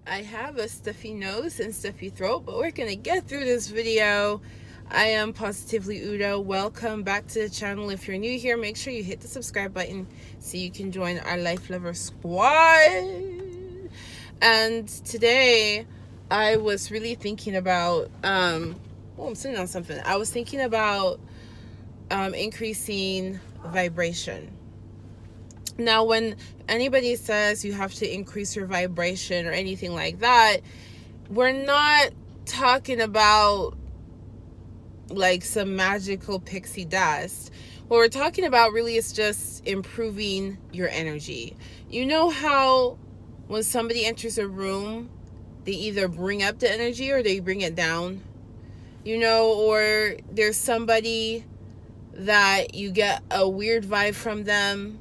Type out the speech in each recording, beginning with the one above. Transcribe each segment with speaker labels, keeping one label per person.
Speaker 1: I have a stuffy nose and stuffy throat, but we're going to get through this video. I am Positively Udo. Welcome back to the channel. If you're new here, make sure you hit the subscribe button so you can join our Life Lover Squad. And today, I was really thinking about, I'm sitting on something. I was thinking about increasing vibration. Now, when anybody says you have to increase your vibration or anything like that, we're not talking about like some magical pixie dust. What we're talking about really is just improving your energy. You know how when somebody enters a room, they either bring up the energy or they bring it down? Or there's somebody that you get a weird vibe from them,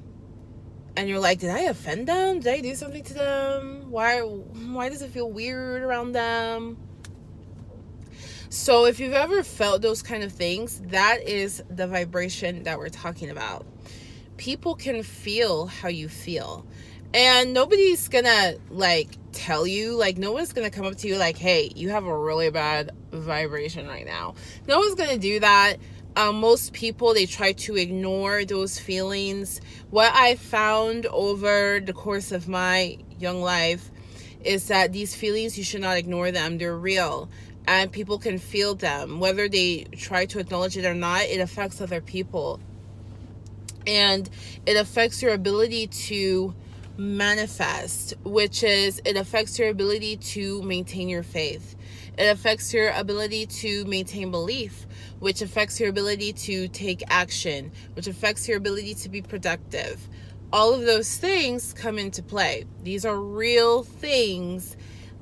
Speaker 1: and you're like, did I offend them? Did I do something to them? Why does it feel weird around them? So if you've ever felt those kind of things, that is the vibration that we're talking about. People can feel how you feel. And nobody's gonna tell you, no one's gonna come up to you like, hey, you have a really bad vibration right now. No one's gonna do that. Most people, they try to ignore those feelings. What I found over the course of my young life is that these feelings, you should not ignore them. They're real, and people can feel them. Whether they try to acknowledge it or not, it affects other people. And it affects your ability to manifest, which is, it affects your ability to maintain your faith. It affects your ability to maintain belief, which affects your ability to take action, which affects your ability to be productive. All of those things come into play. These are real things.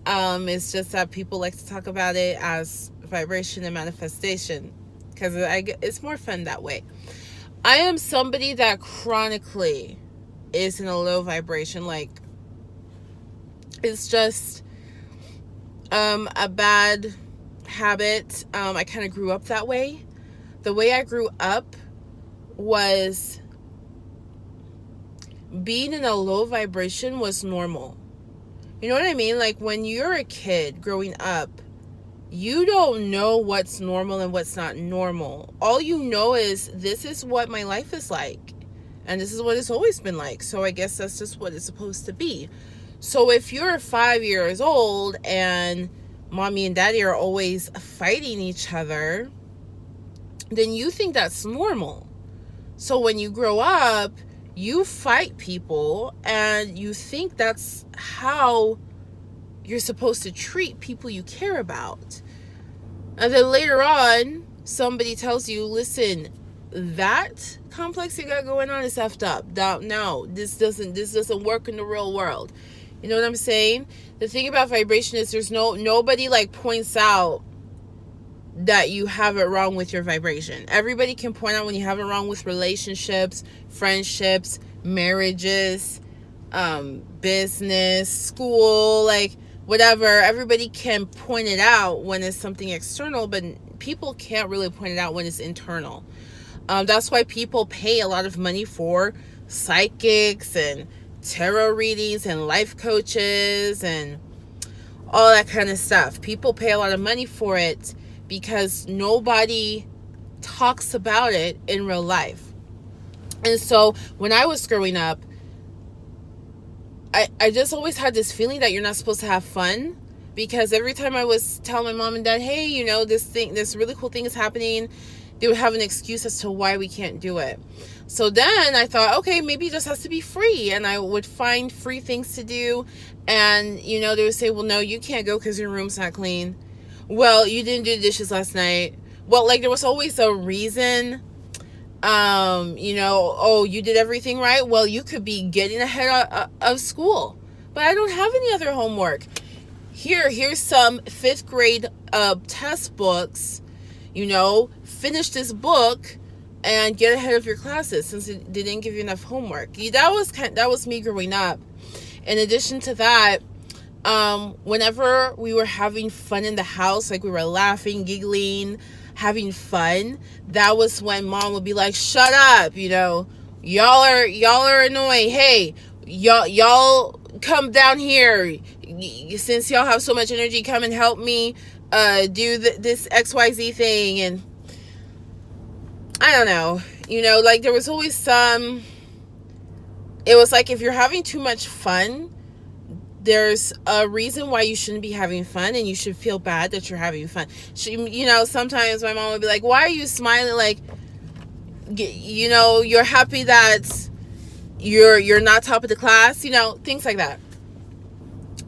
Speaker 1: It's just that people like to talk about it as vibration and manifestation because it's more fun that way. I am somebody that chronically is in a low vibration. It's just a bad habit. I kind of grew up that way. The way I grew up was being in a low vibration was normal. You know what I mean? Like when you're a kid growing up, you don't know what's normal and what's not normal. All you know is, this is what my life is like, and this is what it's always been like. So I guess that's just what it's supposed to be. So if you're 5 years old and mommy and daddy are always fighting each other, then you think that's normal. So when you grow up, you fight people and you think that's how you're supposed to treat people you care about. And then later on, somebody tells you, listen, that complex you got going on is effed up. No, this doesn't work in the real world. You know what I'm saying? The thing about vibration is there's nobody points out that you have it wrong with your vibration. Everybody can point out when you have it wrong with relationships, friendships, marriages, business, school, whatever. Everybody can point it out when it's something external, but people can't really point it out when it's internal. That's why people pay a lot of money for psychics and tarot readings and life coaches and all that kind of stuff. People pay a lot of money for it because nobody talks about it in real life. And so when I was growing up, I just always had this feeling that you're not supposed to have fun, because every time I was telling my mom and dad, hey, this really cool thing is happening, they would have an excuse as to why we can't do it. So then I thought, okay, maybe it just has to be free. And I would find free things to do. And, they would say, well, no, you can't go because your room's not clean. Well, you didn't do the dishes last night. Well, there was always a reason. You did everything right. Well, you could be getting ahead of school. But I don't have any other homework. Here's some 5th grade test books. Finish this book and get ahead of your classes since they didn't give you enough homework. That was me growing up. In addition to that, whenever we were having fun in the house, we were laughing, giggling, having fun, that was when mom would be like, shut up, y'all are annoying. Hey, y'all come down here. Since y'all have so much energy, come and help me do this XYZ thing. And I don't know, like there was always it was like if you're having too much fun, there's a reason why you shouldn't be having fun, and you should feel bad that you're having fun. Sometimes my mom would be like, why are you smiling? Like, you're happy that you're not top of the class, things like that.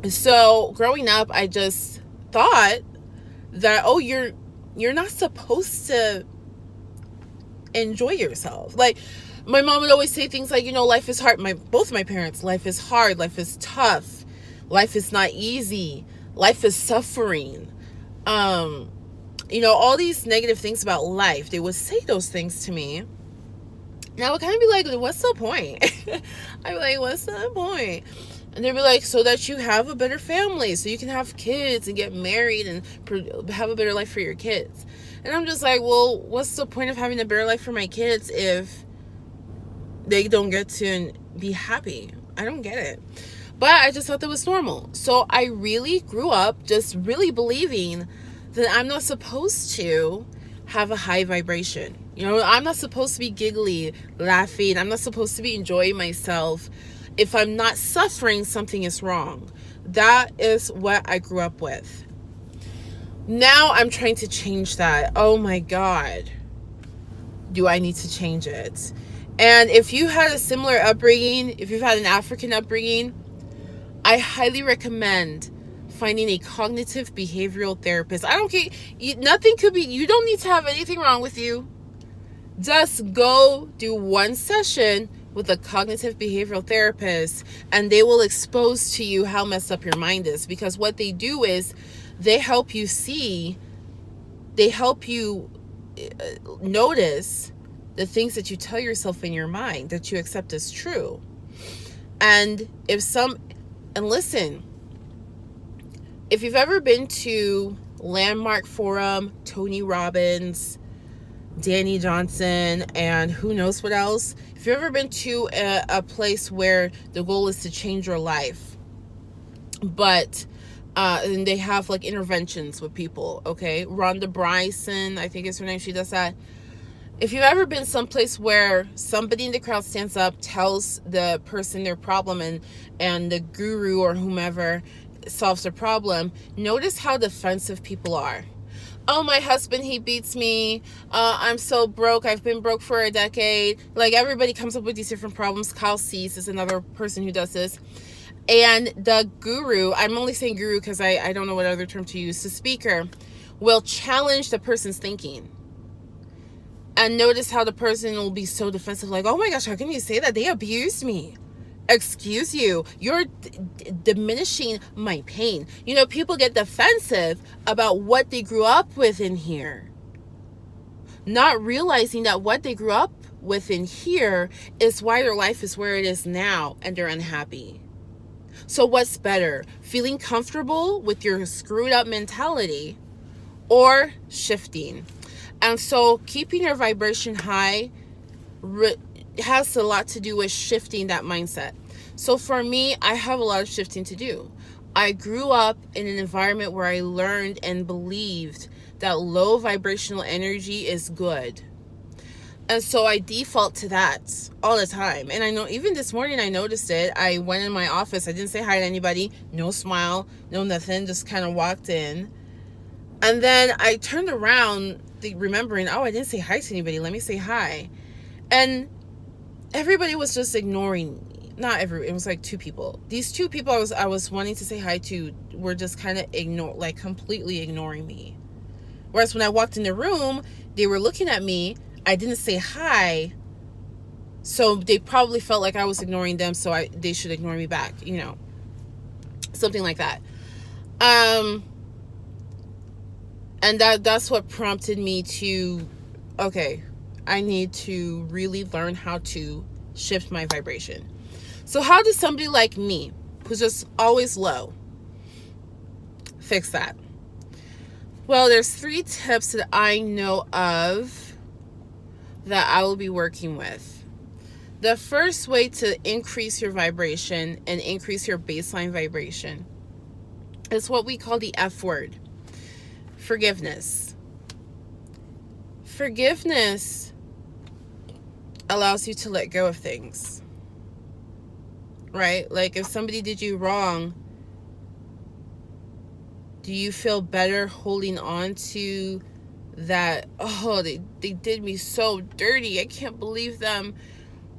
Speaker 1: So growing up, I just thought that, oh, you're not supposed to enjoy yourself. Like, my mom would always say things like, life is hard. Both my parents, life is hard, life is tough, life is not easy, life is suffering. All these negative things about life. They would say those things to me. And I would kind of be like, what's the point? I'd be like, what's the point? And they'd be like, so that you have a better family, so you can have kids and get married and have a better life for your kids. And I'm just like, well, what's the point of having a better life for my kids if they don't get to be happy? I don't get it. But I just thought that was normal. So I really grew up just really believing that I'm not supposed to have a high vibration. I'm not supposed to be giggly, laughing. I'm not supposed to be enjoying myself. If I'm not suffering, something is wrong. That is what I grew up with. Now I'm trying to change that. Oh my God. Do I need to change it? And if you had a similar upbringing, if you've had an African upbringing, I highly recommend finding a cognitive behavioral therapist. I don't care. Nothing could be, you don't need to have anything wrong with you. Just go do one session with a cognitive behavioral therapist, and they will expose to you how messed up your mind is. Because what they do is they help you notice the things that you tell yourself in your mind that you accept as true. And listen, if you've ever been to Landmark Forum, Tony Robbins, Danny Johnson, and who knows what else, if you've ever been to a place where the goal is to change your life, but and they have like interventions with people, okay? Rhonda Bryson, I think is her name, she does that. If you've ever been someplace where somebody in the crowd stands up, tells the person their problem, and the guru or whomever solves the problem, notice how defensive people are. Oh, my husband, he beats me. I'm so broke. I've been broke for a decade. Like, everybody comes up with these different problems. Kyle Cease is another person who does this. And the guru, I'm only saying guru because I don't know what other term to use, the speaker will challenge the person's thinking. And notice how the person will be so defensive, like, oh my gosh, how can you say that? They abused me. Excuse you. You're diminishing my pain. People get defensive about what they grew up with in here, not realizing that what they grew up with in here is why their life is where it is now, and they're unhappy. So what's better? Feeling comfortable with your screwed up mentality or shifting? And so keeping your vibration high has a lot to do with shifting that mindset. So for me, I have a lot of shifting to do. I grew up in an environment where I learned and believed that low vibrational energy is good. And so I default to that all the time. And I know even this morning I noticed it. I went in my office. I didn't say hi to anybody. No smile, no nothing. Just kind of walked in. And then I turned around remembering, oh, I didn't say hi to anybody. Let me say hi. And everybody was just ignoring me. Not everybody. It was like two people. These two people I was wanting to say hi to were just kind of completely ignoring me. Whereas when I walked in the room, they were looking at me. I didn't say hi. So they probably felt like I was ignoring them, so they should ignore me back, something like that. And that's what prompted me to, okay, I need to really learn how to shift my vibration. So how does somebody like me, who's just always low, fix that? Well, there's 3 tips that I know of that I will be working with. The first way to increase your vibration and increase your baseline vibration is what we call the F word: forgiveness. Forgiveness allows you to let go of things, right? Like if somebody did you wrong, do you feel better holding on to that? Oh, they did me so dirty, I can't believe them.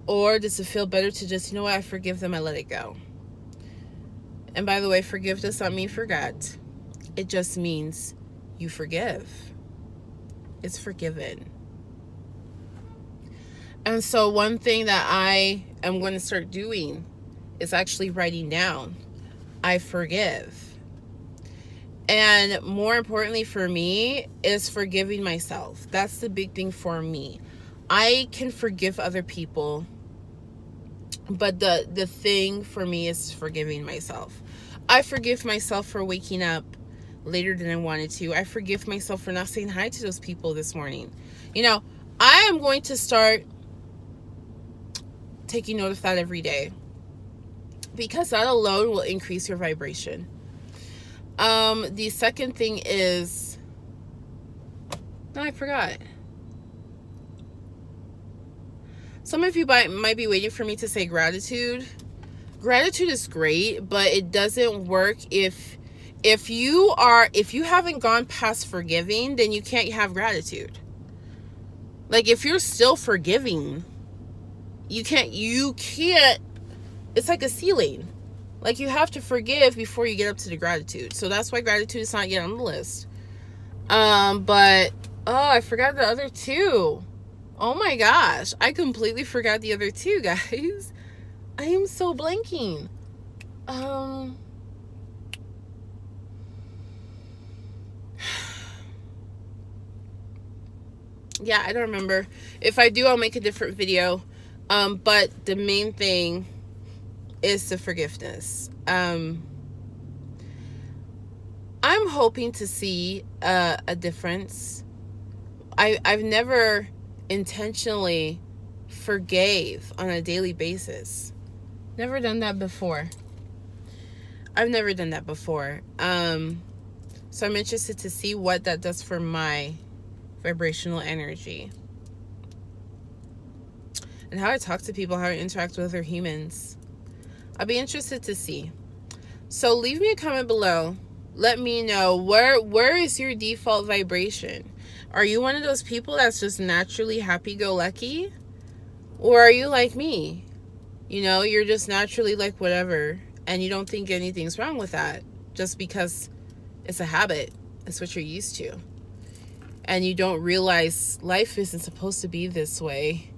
Speaker 1: Or does it feel better to just, you know what, I forgive them, I let it go? And by the way, forgive does not mean forget. It just means you forgive. It's forgiven. And so one thing that I am going to start doing is actually writing down, I forgive. And more importantly for me is forgiving myself. That's the big thing for me. I can forgive other people, but the thing for me is forgiving myself. I forgive myself for waking up later than I wanted to. I forgive myself for not saying hi to those people this morning. You know, I am going to start taking note of that every day, because that alone will increase your vibration. The second thing is, no, I forgot. Some of you might be waiting for me to say gratitude. Gratitude is great, but it doesn't work if you haven't gone past forgiving, then you can't have gratitude. Like if you're still forgiving, you can't, it's like a ceiling. Like you have to forgive before you get up to the gratitude. So that's why gratitude is not yet on the list. But I forgot the other two. Oh my gosh, I completely forgot the other two, guys. I am so blanking. Yeah, I don't remember. If I do, I'll make a different video. But the main thing is the forgiveness. I'm hoping to see a difference. I've never intentionally forgave on a daily basis. Never done that before. I've never done that before. So I'm interested to see what that does for my vibrational energy and how I talk to people, how I interact with other humans. I'll be interested to see. So leave me a comment below. Let me know where is your default vibration. Are you one of those people that's just naturally happy-go-lucky? Or are you like me? You know, you're just naturally like whatever, and you don't think anything's wrong with that just because it's a habit. It's what you're used to. And you don't realize life isn't supposed to be this way.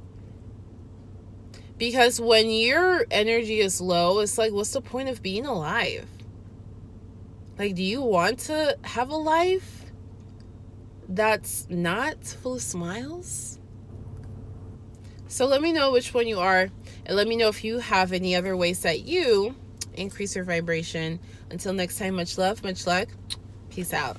Speaker 1: Because when your energy is low, it's like, what's the point of being alive? Like, do you want to have a life that's not full of smiles? So let me know which one you are, and let me know if you have any other ways that you increase your vibration. Until next time, much love, much luck. Peace out.